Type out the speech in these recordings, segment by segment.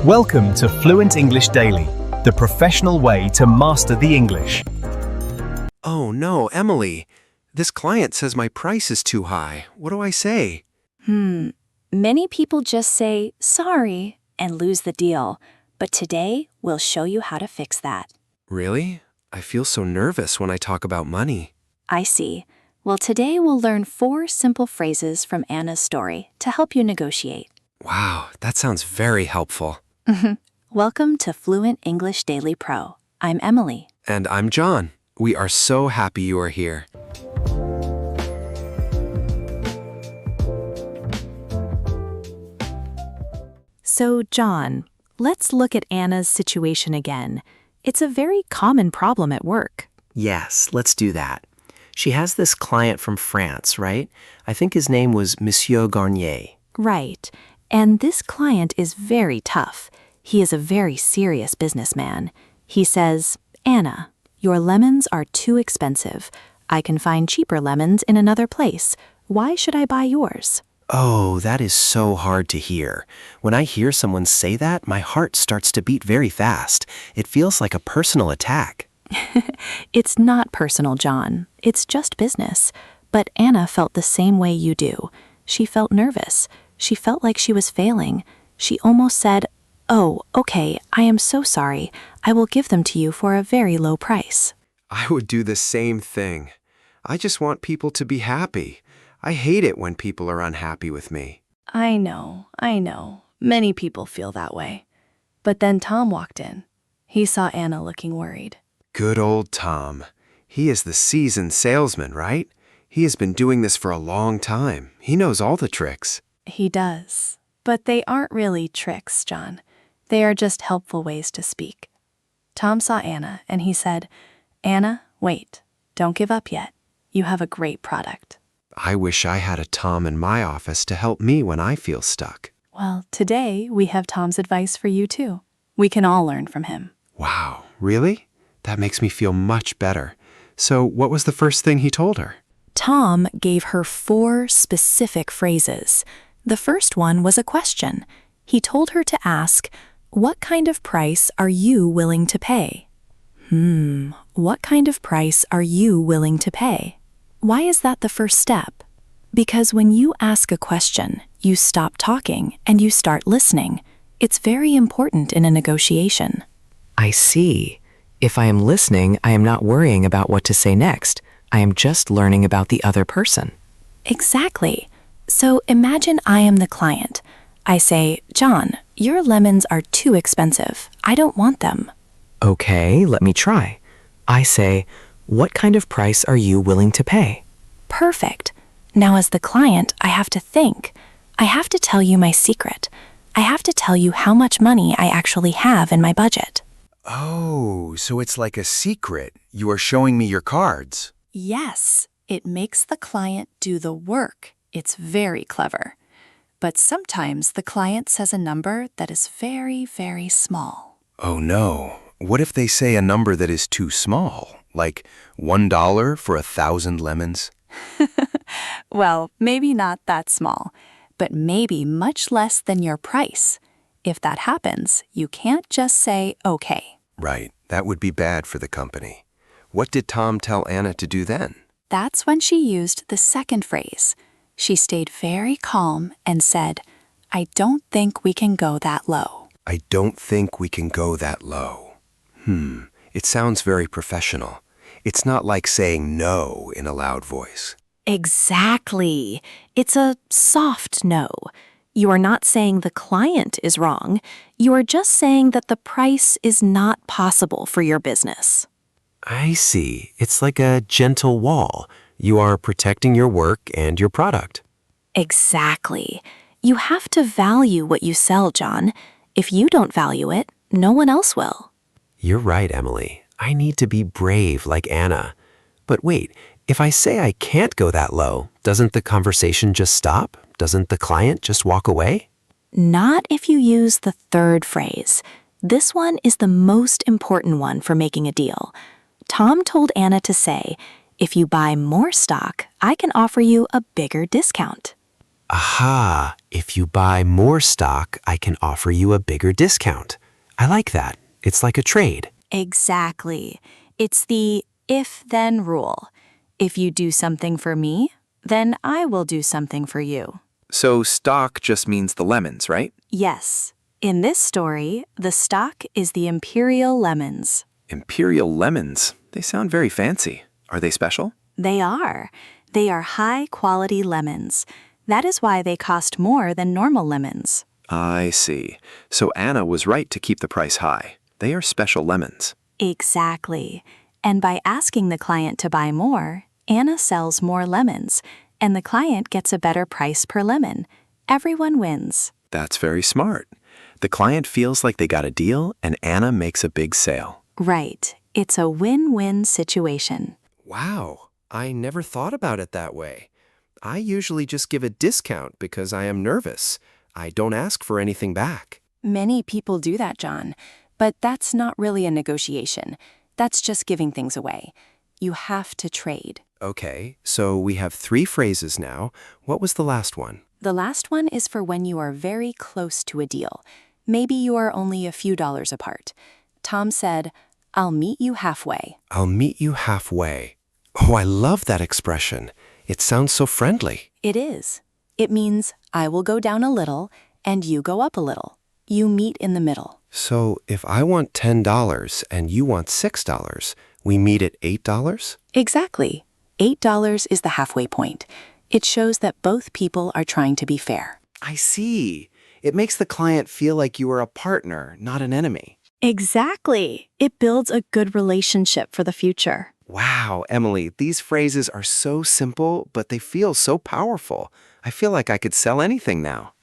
Welcome to Fluent English Daily, the professional way to master the English. Oh no, Emily. This client says my price is too high. What do I say? Many people just say, sorry, and lose the deal. But today, we'll show you how to fix that. Really? I feel so nervous when I talk about money. I see. Well, today we'll learn 4 simple phrases from Anna's story to help you negotiate. Wow, that sounds very helpful. Welcome to Fluent English Daily Pro. I'm Emily. And I'm John. We are so happy you are here. So, John, let's look at Anna's situation again. It's a very common problem at work. Yes, let's do that. She has this client from France, right? I think his name was Monsieur Garnier. Right. And this client is very tough. He is a very serious businessman. He says, Anna, your lemons are too expensive. I can find cheaper lemons in another place. Why should I buy yours? Oh, that is so hard to hear. When I hear someone say that, my heart starts to beat very fast. It feels like a personal attack. It's not personal, John. It's just business. But Anna felt the same way you do. She felt nervous. She felt like she was failing. She almost said, oh, okay, I am so sorry. I will give them to you for a very low price. I would do the same thing. I just want people to be happy. I hate it when people are unhappy with me. I know. Many people feel that way. But then Tom walked in. He saw Anna looking worried. Good old Tom. He is the seasoned salesman, right? He has been doing this for a long time. He knows all the tricks. He does. But they aren't really tricks, John. They are just helpful ways to speak. Tom saw Anna and he said, Anna, wait. Don't give up yet. You have a great product. I wish I had a Tom in my office to help me when I feel stuck. Well, today we have Tom's advice for you too. We can all learn from him. Wow, really? That makes me feel much better. So what was the first thing he told her? Tom gave her 4 specific phrases. The first one was a question. He told her to ask, what kind of price are you willing to pay? What kind of price are you willing to pay? Why is that the first step? Because when you ask a question, you stop talking and you start listening. It's very important in a negotiation. I see. If I am listening, I am not worrying about what to say next. I am just learning about the other person. Exactly. So imagine I am the client. I say, John, your lemons are too expensive. I don't want them. Okay, let me try. I say, what kind of price are you willing to pay? Perfect. Now as the client, I have to think. I have to tell you my secret. I have to tell you how much money I actually have in my budget. Oh, so it's like a secret. You are showing me your cards. Yes, it makes the client do the work. It's very clever. But sometimes the client says a number that is very, very small. Oh no. What if they say a number that is too small? Like $1 for 1,000 lemons? Well, maybe not that small, but maybe much less than your price. If that happens, you can't just say, okay. Right, that would be bad for the company. What did Tom tell Anna to do then? That's when she used the second phrase. She stayed very calm and said, I don't think we can go that low. I don't think we can go that low. It sounds very professional. It's not like saying no in a loud voice. Exactly. It's a soft no. You are not saying the client is wrong. You are just saying that the price is not possible for your business. I see. It's like a gentle wall. You are protecting your work and your product. Exactly. You have to value what you sell, John. If you don't value it, no one else will. You're right, Emily. I need to be brave like Anna. But wait, if I say I can't go that low, doesn't the conversation just stop? Doesn't the client just walk away? Not if you use the third phrase. This one is the most important one for making a deal. Tom told Anna to say, if you buy more stock, I can offer you a bigger discount. Aha, if you buy more stock, I can offer you a bigger discount. I like that. It's like a trade. Exactly. It's the if-then rule. If you do something for me, then I will do something for you. So stock just means the lemons, right? Yes. In this story, the stock is the imperial lemons. Imperial lemons. They sound very fancy. Are they special? They are. They are high-quality lemons. That is why they cost more than normal lemons. I see. So Anna was right to keep the price high. They are special lemons. Exactly. And by asking the client to buy more, Anna sells more lemons, and the client gets a better price per lemon. Everyone wins. That's very smart. The client feels like they got a deal, and Anna makes a big sale. Right. It's a win-win situation. Wow, I never thought about it that way. I usually just give a discount because I am nervous. I don't ask for anything back. Many people do that, John. But that's not really a negotiation. That's just giving things away. You have to trade. Okay, so we have 3 phrases now. What was the last one? The last one is for when you are very close to a deal. Maybe you are only a few dollars apart. Tom said, "I'll meet you halfway." I'll meet you halfway. Oh, I love that expression. It sounds so friendly. It is. It means I will go down a little and you go up a little. You meet in the middle. So if I want $10 and you want $6, we meet at $8? Exactly. $8 is the halfway point. It shows that both people are trying to be fair. I see. It makes the client feel like you are a partner, not an enemy. Exactly. It builds a good relationship for the future. Wow, Emily, these phrases are so simple, but they feel so powerful. I feel like I could sell anything now.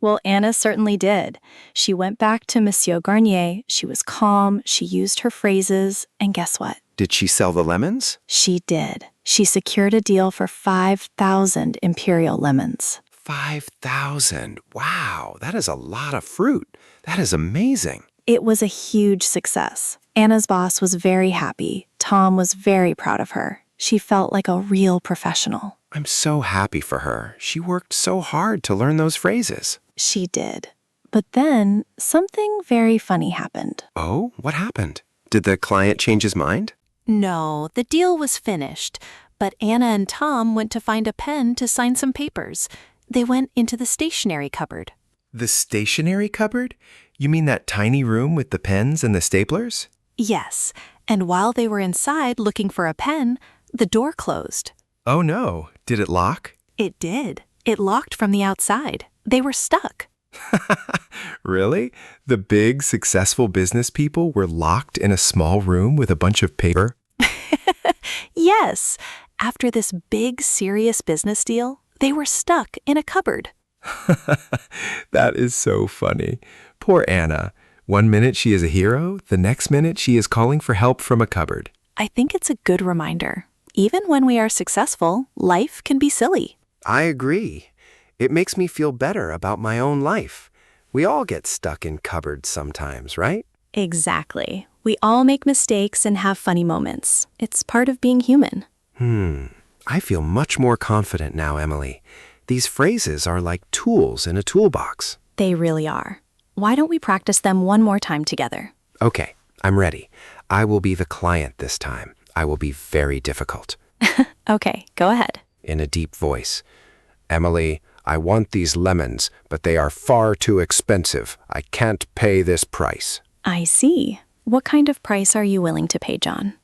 Well, Anna certainly did. She went back to Monsieur Garnier. She was calm. She used her phrases. And guess what? Did she sell the lemons? She did. She secured a deal for 5,000 imperial lemons. 5,000. Wow, that is a lot of fruit. That is amazing. It was a huge success. Anna's boss was very happy. Tom was very proud of her. She felt like a real professional. I'm so happy for her. She worked so hard to learn those phrases. She did. But then something very funny happened. Oh, what happened? Did the client change his mind? No, the deal was finished, but Anna and Tom went to find a pen to sign some papers. They went into the stationery cupboard. The stationery cupboard? You mean that tiny room with the pens and the staplers? Yes, and while they were inside looking for a pen, the door closed. Oh no, did it lock? It did. It locked from the outside. They were stuck. Really? The big, successful business people were locked in a small room with a bunch of paper? Yes, after this big, serious business deal, they were stuck in a cupboard. That is so funny. Poor Anna. One minute she is a hero, the next minute she is calling for help from a cupboard. I think it's a good reminder. Even when we are successful, life can be silly. I agree. It makes me feel better about my own life. We all get stuck in cupboards sometimes, right? Exactly. We all make mistakes and have funny moments. It's part of being human. I feel much more confident now, Emily. These phrases are like tools in a toolbox. They really are. Why don't we practice them one more time together? Okay, I'm ready. I will be the client this time. I will be very difficult. Okay, go ahead. In a deep voice. Emily, I want these lemons, but they are far too expensive. I can't pay this price. I see. What kind of price are you willing to pay, John?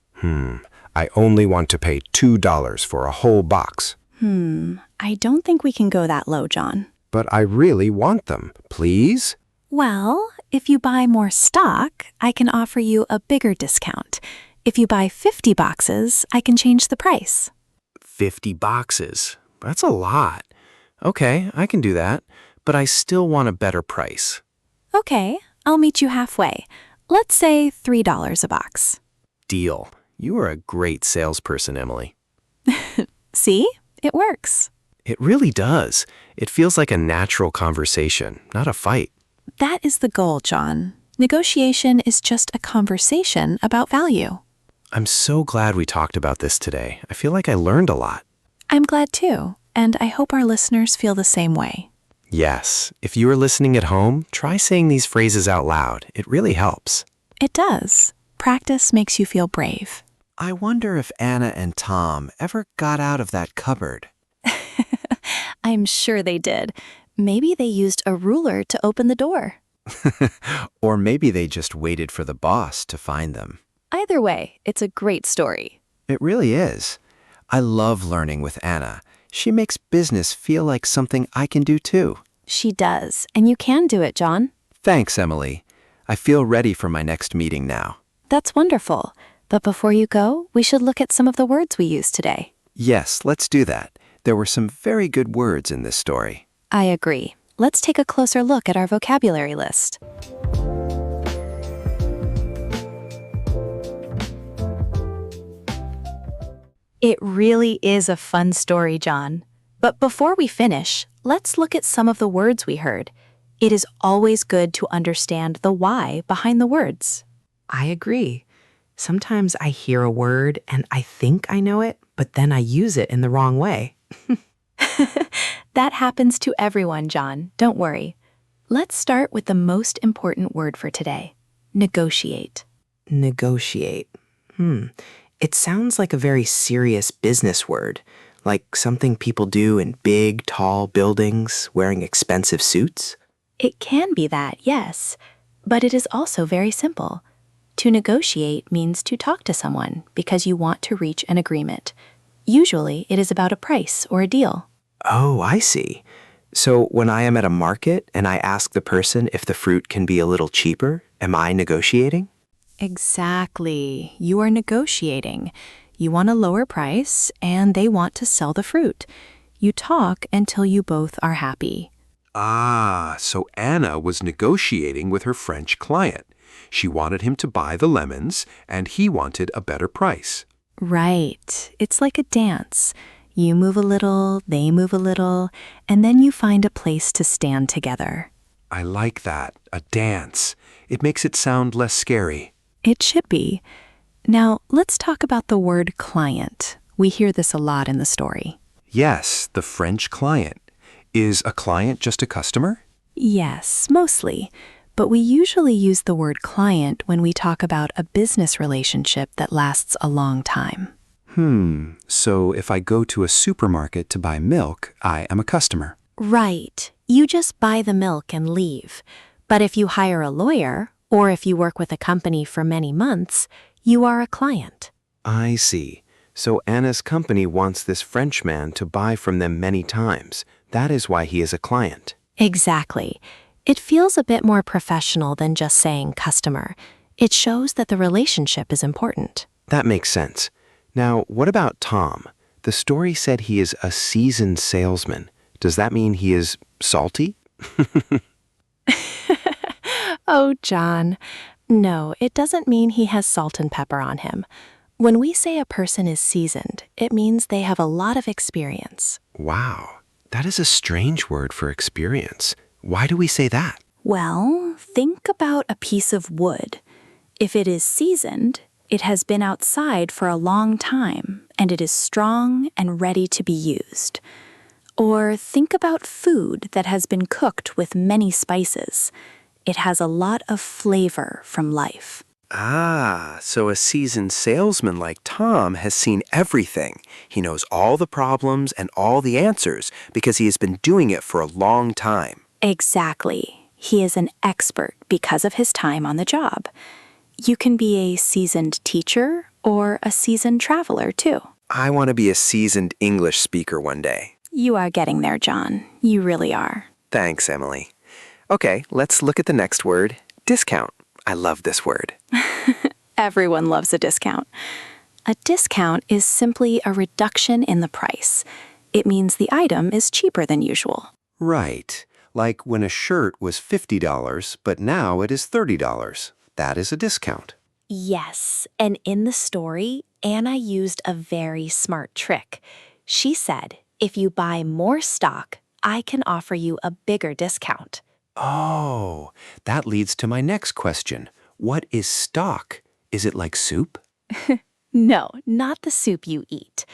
I only want to pay $2 for a whole box. I don't think we can go that low, John. But I really want them. Please? Well, if you buy more stock, I can offer you a bigger discount. If you buy 50 boxes, I can change the price. 50 boxes. That's a lot. Okay, I can do that. But I still want a better price. Okay, I'll meet you halfway. Let's say $3 a box. Deal. You are a great salesperson, Emily. See? It works. It really does. It feels like a natural conversation, not a fight. That is the goal, John. Negotiation is just a conversation about value. I'm so glad we talked about this today. I feel like I learned a lot. I'm glad too. and I hope our listeners feel the same way. Yes, if you are listening at home, try saying these phrases out loud. It really helps. It does. Practice makes you feel brave. I wonder if Anna and Tom ever got out of that cupboard. I'm sure they did. Maybe they used a ruler to open the door. Or maybe they just waited for the boss to find them. Either way, it's a great story. It really is. I love learning with Anna. She makes business feel like something I can do too. She does, and you can do it, John. Thanks, Emily. I feel ready for my next meeting now. That's wonderful. But before you go, we should look at some of the words we used today. Yes, let's do that. There were some very good words in this story. I agree. Let's take a closer look at our vocabulary list. It really is a fun story, John. But before we finish, let's look at some of the words we heard. It is always good to understand the why behind the words. I agree. Sometimes I hear a word and I think I know it, but then I use it in the wrong way. That happens to everyone, John. Don't worry. Let's start with the most important word for today. Negotiate. Negotiate. It sounds like a very serious business word, like something people do in big, tall buildings wearing expensive suits. It can be that, yes, but it is also very simple. To negotiate means to talk to someone because you want to reach an agreement. Usually, it is about a price or a deal. Oh, I see. So when I am at a market and I ask the person if the fruit can be a little cheaper, am I negotiating? Exactly. You are negotiating. You want a lower price, and they want to sell the fruit. You talk until you both are happy. Ah, so Anna was negotiating with her French client. She wanted him to buy the lemons, and he wanted a better price. Right. It's like a dance. You move a little, they move a little, and then you find a place to stand together. I like that, a dance. It makes it sound less scary. It should be. Now, let's talk about the word client. We hear this a lot in the story. Yes, the French client. Is a client just a customer? Yes, mostly. But we usually use the word client when we talk about a business relationship that lasts a long time. So if I go to a supermarket to buy milk, I am a customer. Right. You just buy the milk and leave. But if you hire a lawyer, or if you work with a company for many months, you are a client. I see. So Anna's company wants this Frenchman to buy from them many times. That is why he is a client. Exactly. It feels a bit more professional than just saying customer. It shows that the relationship is important. That makes sense. Now, what about Tom? The story said he is a seasoned salesman. Does that mean he is salty? Oh, John. No, it doesn't mean he has salt and pepper on him. When we say a person is seasoned, it means they have a lot of experience. Wow, that is a strange word for experience. Why do we say that? Well, think about a piece of wood. If it is seasoned, it has been outside for a long time, and it is strong and ready to be used. Or think about food that has been cooked with many spices. It has a lot of flavor from life. Ah, so a seasoned salesman like Tom has seen everything. He knows all the problems and all the answers because he has been doing it for a long time. Exactly. He is an expert because of his time on the job. You can be a seasoned teacher or a seasoned traveler, too. I want to be a seasoned English speaker one day. You are getting there, John. You really are. Thanks, Emily. Okay, let's look at the next word, discount. I love this word. Everyone loves a discount. A discount is simply a reduction in the price. It means the item is cheaper than usual. Right. Like when a shirt was $50, but now it is $30. That is a discount. Yes, and in the story, Anna used a very smart trick. She said, if you buy more stock, I can offer you a bigger discount. Oh, that leads to my next question. What is stock? Is it like soup? No, not the soup you eat.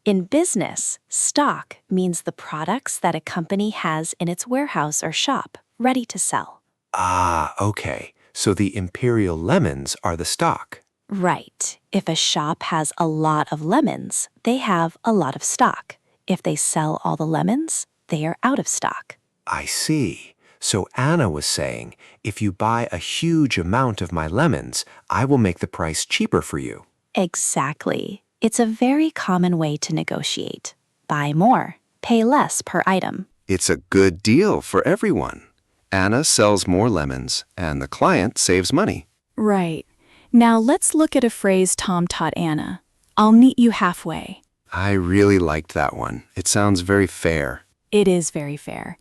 In business, stock means the products that a company has in its warehouse or shop, ready to sell. Ah, okay. So the imperial lemons are the stock. Right. If a shop has a lot of lemons, they have a lot of stock. If they sell all the lemons, they are out of stock. I see. So Anna was saying, if you buy a huge amount of my lemons, I will make the price cheaper for you. Exactly. It's a very common way to negotiate. Buy more, pay less per item. It's a good deal for everyone. Anna sells more lemons, and the client saves money. Right. Now let's look at a phrase Tom taught Anna. I'll meet you halfway. I really liked that one. It sounds very fair. It is very fair.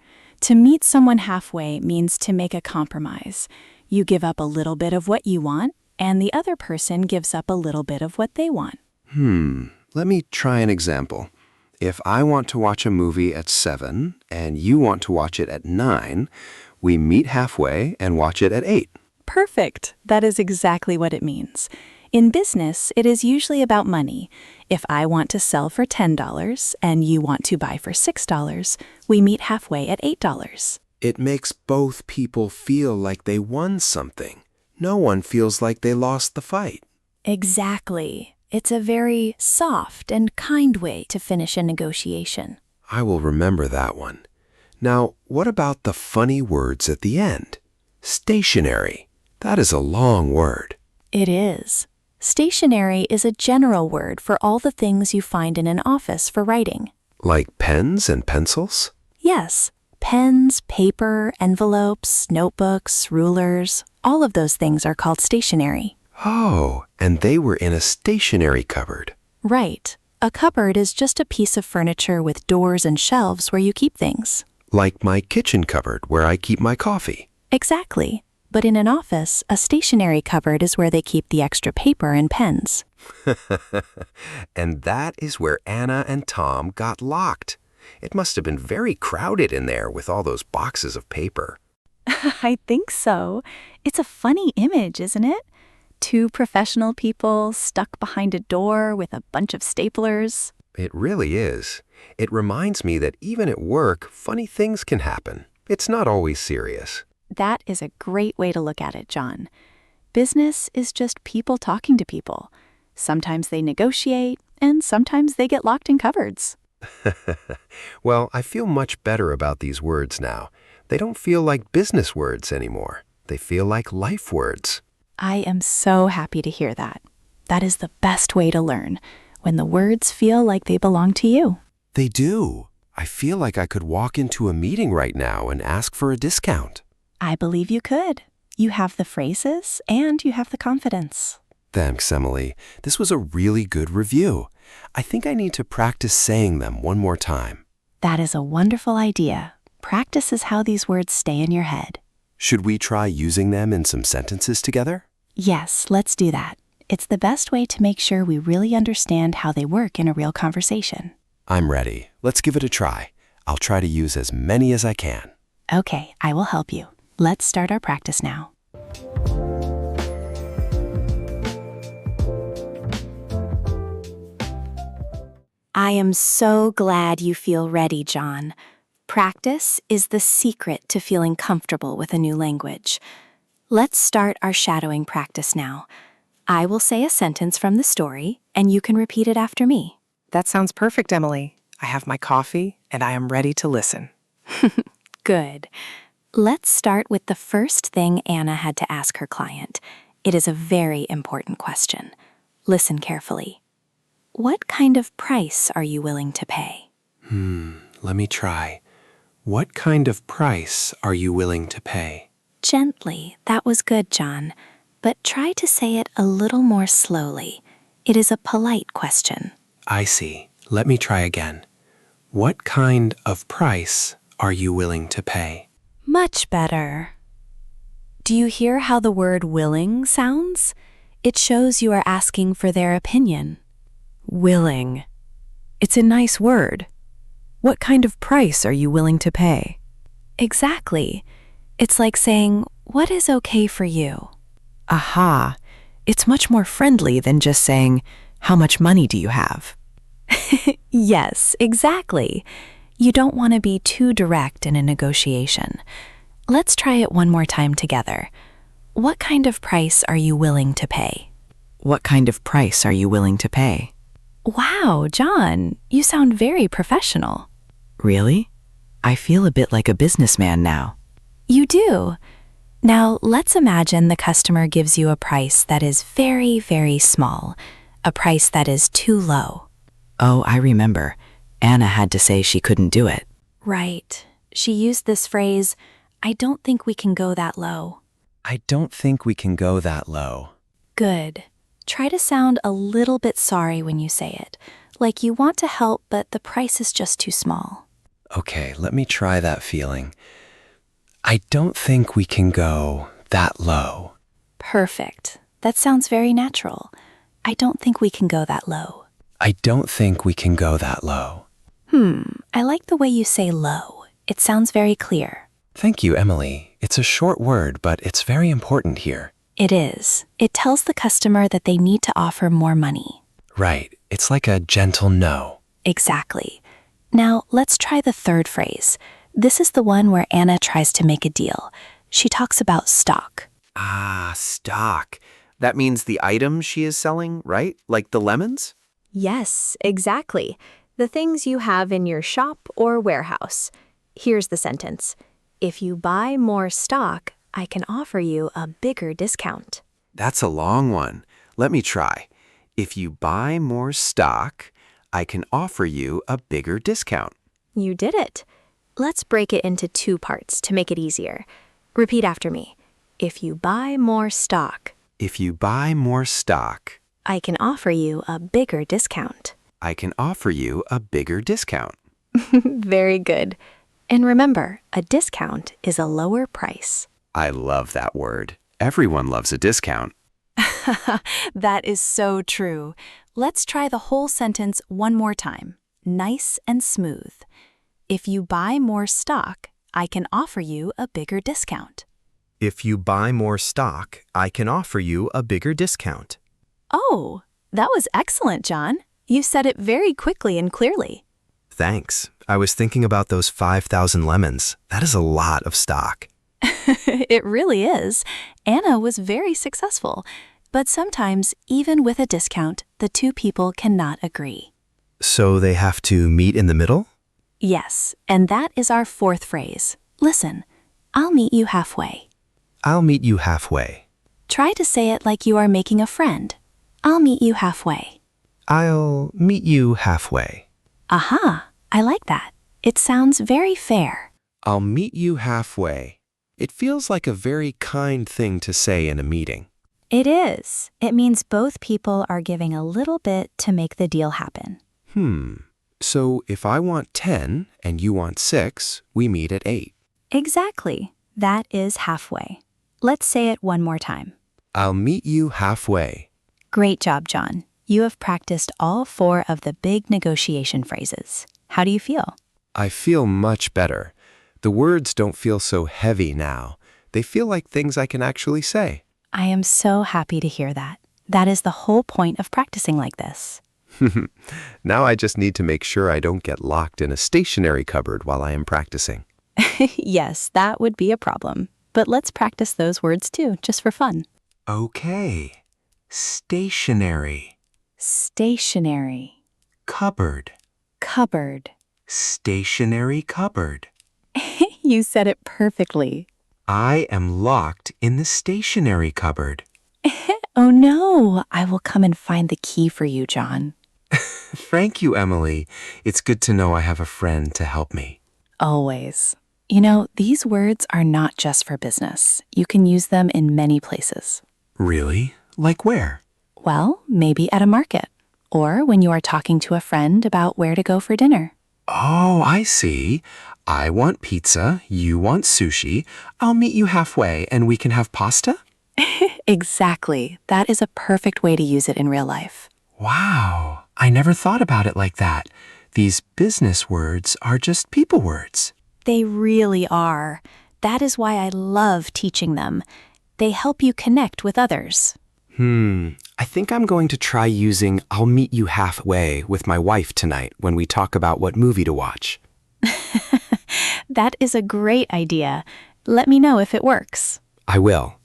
To meet someone halfway means to make a compromise. You give up a little bit of what you want, and the other person gives up a little bit of what they want. Let me try an example. If I want to watch a movie at 7 and you want to watch it at 9, we meet halfway and watch it at 8. Perfect. That is exactly what it means. In business, it is usually about money. If I want to sell for $10 and you want to buy for $6, we meet halfway at $8. It makes both people feel like they won something. No one feels like they lost the fight. Exactly. It's a very soft and kind way to finish a negotiation. I will remember that one. Now, what about the funny words at the end? Stationary. That is a long word. It is. Stationery is a general word for all the things you find in an office for writing. Like pens and pencils? Yes. Pens, paper, envelopes, notebooks, rulers, all of those things are called stationery. Oh, and they were in a stationery cupboard. Right. A cupboard is just a piece of furniture with doors and shelves where you keep things. Like my kitchen cupboard where I keep my coffee. Exactly. But in an office, a stationery cupboard is where they keep the extra paper and pens. And that is where Anna and Tom got locked. It must have been very crowded in there with all those boxes of paper. I think so. It's a funny image, isn't it? Two professional people stuck behind a door with a bunch of staplers. It really is. It reminds me that even at work, funny things can happen. It's not always serious. That is a great way to look at it, John. Business is just people talking to people. Sometimes they negotiate, and sometimes they get locked in cupboards. Well, I feel much better about these words now. They don't feel like business words anymore. They feel like life words. I am so happy to hear that. That is the best way to learn, when the words feel like they belong to you. They do. I feel like I could walk into a meeting right now and ask for a discount. I believe you could. You have the phrases and you have the confidence. Thanks, Emily. This was a really good review. I think I need to practice saying them one more time. That is a wonderful idea. Practice is how these words stay in your head. Should we try using them in some sentences together? Yes, let's do that. It's the best way to make sure we really understand how they work in a real conversation. I'm ready. Let's give it a try. I'll try to use as many as I can. Okay, I will help you. Let's start our practice now. I am so glad you feel ready, John. Practice is the secret to feeling comfortable with a new language. Let's start our shadowing practice now. I will say a sentence from the story, and you can repeat it after me. That sounds perfect, Emily. I have my coffee, and I am ready to listen. Good. Let's start with the first thing Anna had to ask her client. It is a very important question. Listen carefully. What kind of price are you willing to pay? Let me try. What kind of price are you willing to pay? Gently. That was good, John. But try to say it a little more slowly. It is a polite question. I see. Let me try again. What kind of price are you willing to pay? Much better. Do you hear how the word willing sounds? It shows you are asking for their opinion. Willing. It's a nice word. What kind of price are you willing to pay? Exactly. It's like saying, what is okay for you? Aha. It's much more friendly than just saying, how much money do you have? Yes, exactly. You don't want to be too direct in a negotiation. Let's try it one more time together. What kind of price are you willing to pay? What kind of price are you willing to pay? Wow, John, you sound very professional. Really? I feel a bit like a businessman now. You do. Now, let's imagine the customer gives you a price that is very, very small, a price that is too low. Oh, I remember. Anna had to say she couldn't do it. Right. She used this phrase, I don't think we can go that low. I don't think we can go that low. Good. Try to sound a little bit sorry when you say it, like you want to help, but the price is just too small. Okay, let me try that feeling. I don't think we can go that low. Perfect. That sounds very natural. I don't think we can go that low. I don't think we can go that low. I like the way you say low. It sounds very clear. Thank you, Emily. It's a short word, but it's very important here. It is. It tells the customer that they need to offer more money. Right. It's like a gentle no. Exactly. Now, let's try the third phrase. This is the one where Anna tries to make a deal. She talks about stock. Ah, stock. That means the item she is selling, right? Like the lemons? Yes, exactly. The things you have in your shop or warehouse. Here's the sentence. If you buy more stock, I can offer you a bigger discount. That's a long one. Let me try. If you buy more stock, I can offer you a bigger discount. You did it. Let's break it into two parts to make it easier. Repeat after me. If you buy more stock, If you buy more stock, I can offer you a bigger discount. I can offer you a bigger discount. Very good. And remember, a discount is a lower price. I love that word. Everyone loves a discount. That is so true. Let's try the whole sentence one more time. Nice and smooth. If you buy more stock, I can offer you a bigger discount. If you buy more stock, I can offer you a bigger discount. Oh, that was excellent, John. You said it very quickly and clearly. Thanks. I was thinking about those 5,000 lemons. That is a lot of stock. It really is. Anna was very successful. But sometimes, even with a discount, the two people cannot agree. So they have to meet in the middle? Yes, and that is our fourth phrase. Listen, I'll meet you halfway. I'll meet you halfway. Try to say it like you are making a friend. I'll meet you halfway. I'll meet you halfway. Aha, I like that. It sounds very fair. I'll meet you halfway. It feels like a very kind thing to say in a meeting. It is. It means both people are giving a little bit to make the deal happen. So if I want 10 and you want 6, we meet at 8. Exactly. That is halfway. Let's say it one more time. I'll meet you halfway. Great job, John. You have practiced all 4 of the big negotiation phrases. How do you feel? I feel much better. The words don't feel so heavy now. They feel like things I can actually say. I am so happy to hear that. That is the whole point of practicing like this. Now I just need to make sure I don't get locked in a stationery cupboard while I am practicing. Yes, that would be a problem. But let's practice those words too, just for fun. Okay. Stationary. Stationary. Cupboard. Cupboard. Stationary cupboard. You said it perfectly. I am locked in the stationery cupboard. Oh no, I will come and find the key for you, John. Thank you, Emily. It's good to know I have a friend to help me. Always. You know, these words are not just for business. You can use them in many places. Really? Like where? Well, maybe at a market, or when you are talking to a friend about where to go for dinner. Oh, I see. I want pizza, you want sushi. I'll meet you halfway and we can have pasta? Exactly. That is a perfect way to use it in real life. Wow, I never thought about it like that. These business words are just people words. They really are. That is why I love teaching them. They help you connect with others. I think I'm going to try using I'll meet you halfway with my wife tonight when we talk about what movie to watch. That is a great idea. Let me know if it works. I will.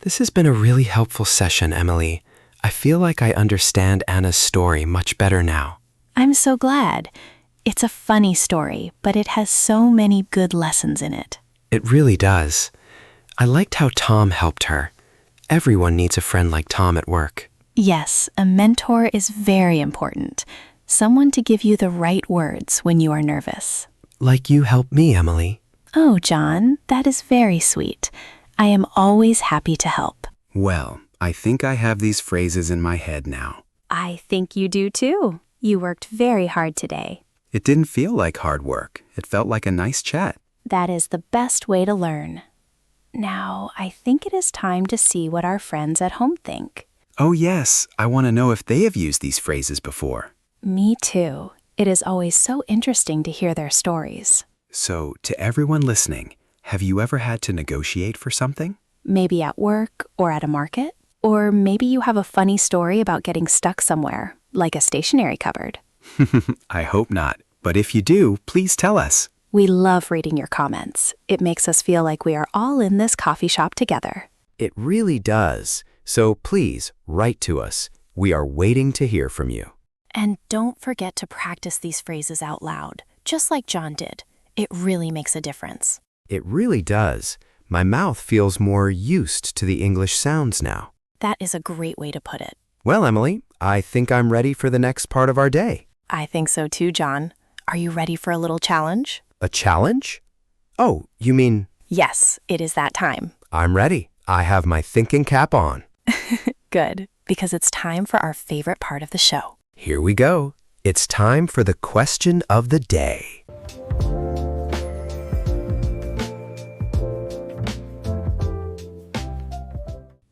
This has been a really helpful session, Emily. I feel like I understand Anna's story much better now. I'm so glad. It's a funny story, but it has so many good lessons in it. It really does. I liked how Tom helped her. Everyone needs a friend like Tom at work. Yes, a mentor is very important. Someone to give you the right words when you are nervous. Like you helped me, Emily. Oh, John, that is very sweet. I am always happy to help. Well, I think I have these phrases in my head now. I think you do too. You worked very hard today. It didn't feel like hard work. It felt like a nice chat. That is the best way to learn. Now, I think it is time to see what our friends at home think. Oh yes, I want to know if they have used these phrases before. Me too. It is always so interesting to hear their stories. So, to everyone listening, have you ever had to negotiate for something? Maybe at work or at a market. Or maybe you have a funny story about getting stuck somewhere, like a stationery cupboard. I hope not. But if you do, please tell us. We love reading your comments. It makes us feel like we are all in this coffee shop together. It really does. So please, write to us. We are waiting to hear from you. And don't forget to practice these phrases out loud, just like John did. It really makes a difference. It really does. My mouth feels more used to the English sounds now. That is a great way to put it. Well, Emily, I think I'm ready for the next part of our day. I think so too, John. Are you ready for a little challenge? A challenge? Oh, you mean... Yes, it is that time. I'm ready. I have my thinking cap on. Good, because it's time for our favorite part of the show. Here we go. It's time for the question of the day.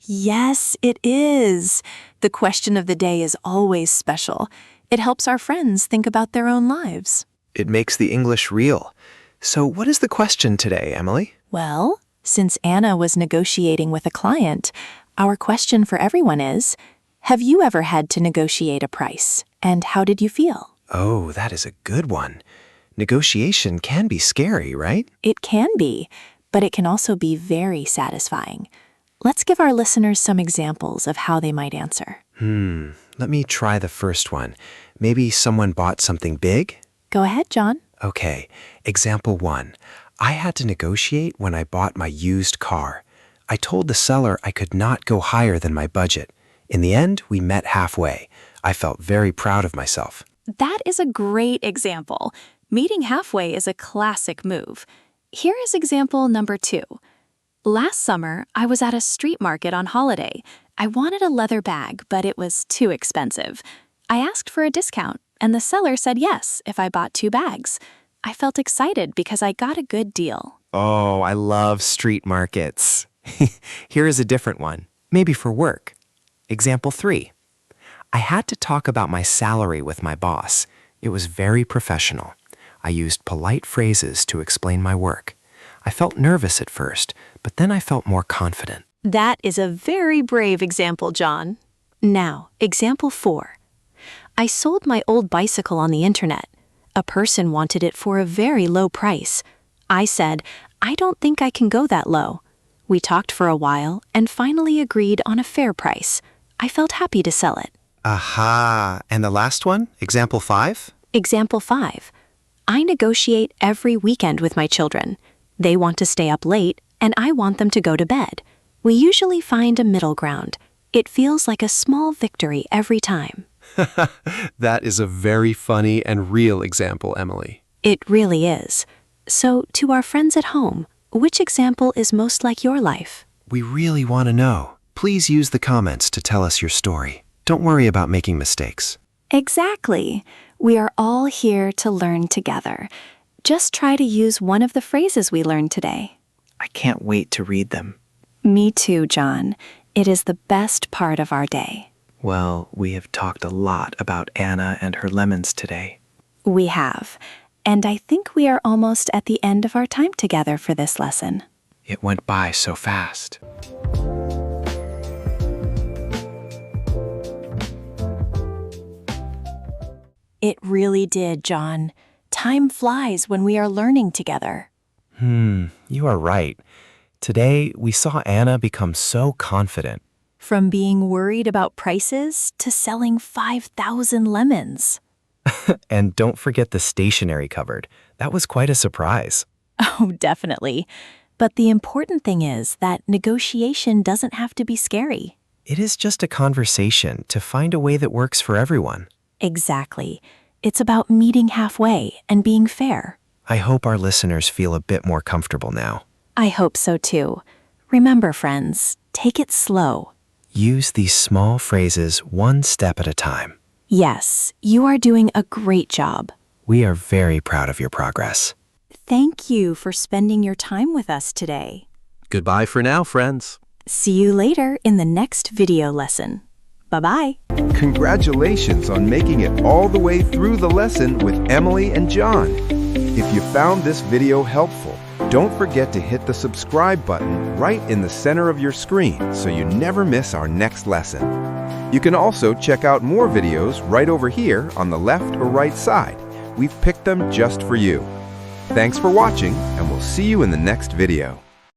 Yes, it is. The question of the day is always special. It helps our friends think about their own lives. It makes the English real. So what is the question today, Emily? Well, since Anna was negotiating with a client, our question for everyone is, have you ever had to negotiate a price? And how did you feel? Oh, that is a good one. Negotiation can be scary, right? It can be, but it can also be very satisfying. Let's give our listeners some examples of how they might answer. Let me try the first one. Maybe someone bought something big? Go ahead, John. Okay, example 1. I had to negotiate when I bought my used car. I told the seller I could not go higher than my budget. In the end, we met halfway. I felt very proud of myself. That is a great example. Meeting halfway is a classic move. Here is example number 2. Last summer, I was at a street market on holiday. I wanted a leather bag, but it was too expensive. I asked for a discount, and the seller said yes if I bought 2 bags. I felt excited because I got a good deal. Oh, I love street markets. Here is a different one, maybe for work. Example 3. I had to talk about my salary with my boss. It was very professional. I used polite phrases to explain my work. I felt nervous at first, but then I felt more confident. That is a very brave example, John. Now, example 4. I sold my old bicycle on the internet. A person wanted it for a very low price. I said, I don't think I can go that low. We talked for a while and finally agreed on a fair price. I felt happy to sell it. Aha! And the last one, example 5? Example 5. I negotiate every weekend with my children. They want to stay up late, and I want them to go to bed. We usually find a middle ground. It feels like a small victory every time. That is a very funny and real example, Emily. It really is. So, to our friends at home, which example is most like your life? We really want to know. Please use the comments to tell us your story. Don't worry about making mistakes. Exactly. We are all here to learn together. Just try to use one of the phrases we learned today. I can't wait to read them. Me too, John. It is the best part of our day. Well, we have talked a lot about Anna and her lemons today. We have. And I think we are almost at the end of our time together for this lesson. It went by so fast. It really did, John. Time flies when we are learning together. You are right. Today, we saw Anna become so confident. From being worried about prices to selling 5,000 lemons. And don't forget the stationery cupboard. That was quite a surprise. Oh, definitely. But the important thing is that negotiation doesn't have to be scary. It is just a conversation to find a way that works for everyone. Exactly. It's about meeting halfway and being fair. I hope our listeners feel a bit more comfortable now. I hope so too. Remember, friends, take it slow. Use these small phrases one step at a time. Yes, you are doing a great job. We are very proud of your progress. Thank you for spending your time with us today. Goodbye for now, friends. See you later in the next video lesson. Bye-bye. Congratulations on making it all the way through the lesson with Emily and John. If you found this video helpful, don't forget to hit the subscribe button right in the center of your screen so you never miss our next lesson. You can also check out more videos right over here on the left or right side. We've picked them just for you. Thanks for watching, and we'll see you in the next video.